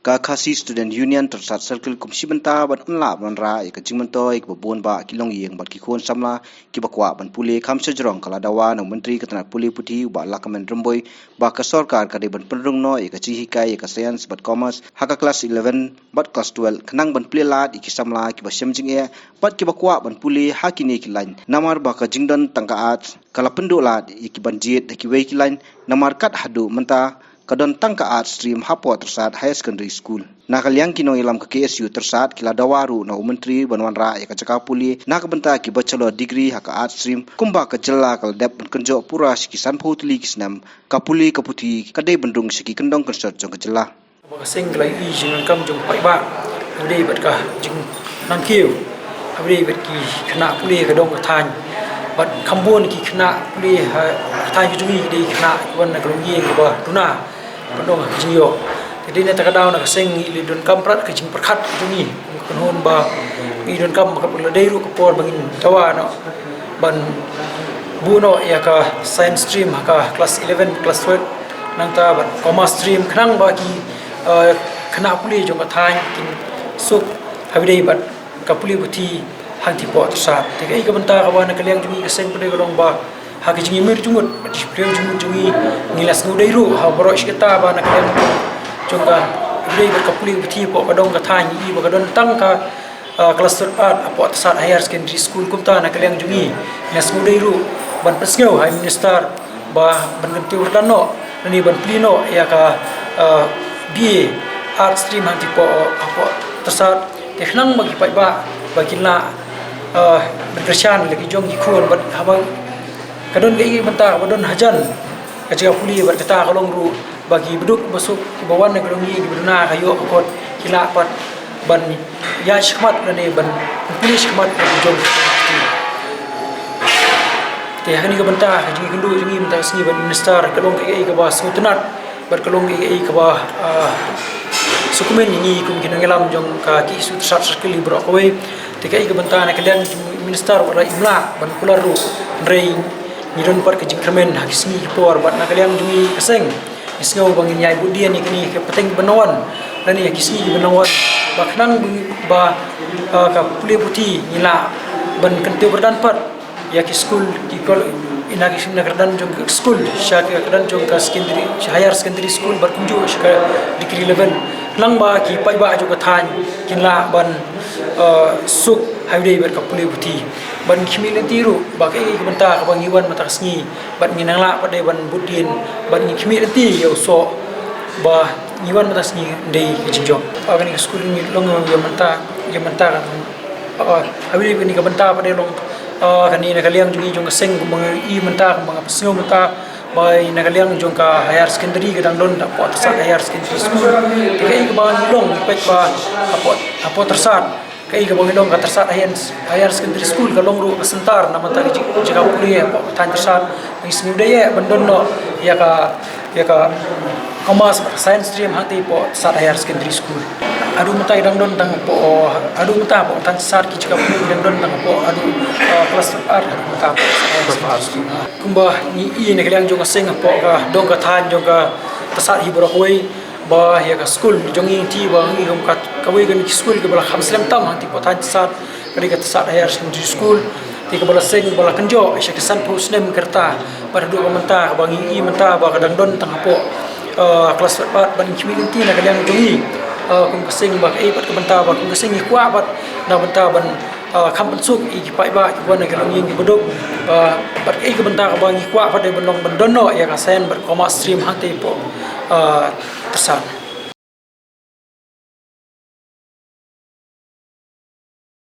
ka khasi student union tersat circle kumsi benta ban unla ban ra ka jingmentoi ka bon ba kilong yeng bat ki khon samla ki bakwa ban puli kham sejrong kala dawa no menteri ketana puli puti ba lakamen romboi ba ka sarkar ka de ban pendrung no ka chi hikai ka science bat commerce haka class 11 bat class 12 khnang ban plela ki samla ki ba semjing e bat ki bakwa ban puli hakini ki lain namar ba ka jingdon tangka at kala pendola ki ban jit ki wei ki lain namar kat hadu menta kadon tangka art stream hapo tersat high secondary school nakaliang kino ilam ke KSU tersat kila dawaru na menteri banwan ra ya ka puli nak benta ki bachelor degree haka art stream kumba ka jella kal dep kenjo pura sikisan phutli kisnam kapuli kaputi kadai bendung siki kendong konsert jong jella ba sing lai i jing kam jong pai ba abdi bat ka jing nan kiu abdi bat ki khna puli ka dong ka than bat khambon ki khna puli than ki jungi di khna wan na krong yi ka ba tuna pendong jiyo jadi ni takadaw na kasing ilidon kamprat kajing perkat jungi kunhon ba ilidon kam makapula dairu kapor bangin tawa no ban buno ya ka science stream ka class 11 class 12 nang ta ban commerce stream khnang ba ki khna puli jong ka thain kin sup habidei bat kapuli buti hangti pot sa te kai ka banta ka ba na kaliang jungi kasing pule golong ba hagi jingi mir jungut preu jungi ngilas nu dairu ha borosh kita ba nak lem chunga dei ba kapuli uthi po kadong ka thai i ba kadon tang ka cluster art apo sat higher secondary school kumta nak lem jungi ngilas nu dairu ban pesngeu hai minister ba ban ganti urdan no ni ban plino ya ka BA art stream hanti po apo tersat teknang bagi pai ba bagila berkresan lagi jong ki khon ba habang kadon kai benta kadon hajan kaja puli berkata kalong ru bagi beduk masuk ke bawah negeri ni beduna kayo kot kila pat ban ya shmat ne ban puli shmat jom te hani ka benta kaji kendu jungi benta sini ban minister kalong kai ka ba sutunat ber kalong kai ka ba sukumen ni kum kinangelam jong ka ki su sat sekali bro kowe te kai ka benta na kalian minister wala imla ban kularu rei nidon par ke jingkermen hakisni por bat na kaliang jungi kaseng isngau bangin yai budian ikni ke peteng benawan dan ya kisni benawan baknang ba ka puli puti nila ban kenteu berdan pat ya ki school ki kol ina ki simna kerdan jong ke school sya ke kerdan jong ka secondary higher secondary school berkunju sya degree level lang ba ki pai ba jo ka than kinla ban suk haidei ber ka puli puti ban community ru ba kai ka benta ka bangiwan mata kasni ban nginangla pada ban budin ban community yo so ba ngiwan mata kasni dei kijjo agani school ni long yo menta kan haidei ni ka benta pada long kani na kaliang jungi jong seng bang i menta bang pasngo menta bai na kaliang jong ka higher secondary kadang don ta pot sa higher secondary school kai ka ba long pek ba apo tersat kai ka bangilong ka tersat higher secondary school ka longru ka sentar na mata jaga puli po tan tersat isnu daya bandon no ya ka commerce science stream hati po sat higher secondary school adu mata idang don tang po adu mata po tan tersat ki jaga puli idang don tang po adu class art adu mata po kumba ni i ne kaliang jong seng po ka dong ka than jong ka tersat hibro koi ba ya ka school jongi ti ba ngi hom kat kawai gan school ke bala khamslam tam hanti potan sat kali ka sat higher secondary school ti ka bala seng bala kanjo sya kesan pusnem kerta pada dua menta ba ngi menta ba kadang don tang po kelas 4 ban community na kaliang jongi kum kesing ba ai pat ka benta ba kum kesing kwa bat na benta ban kham pensuk i pai ba ki wan ka ngi ngi beduk bat ai ka benta ka ba ngi kwa pada benong bendon no ya ka sen ber commerce stream hanti po tersat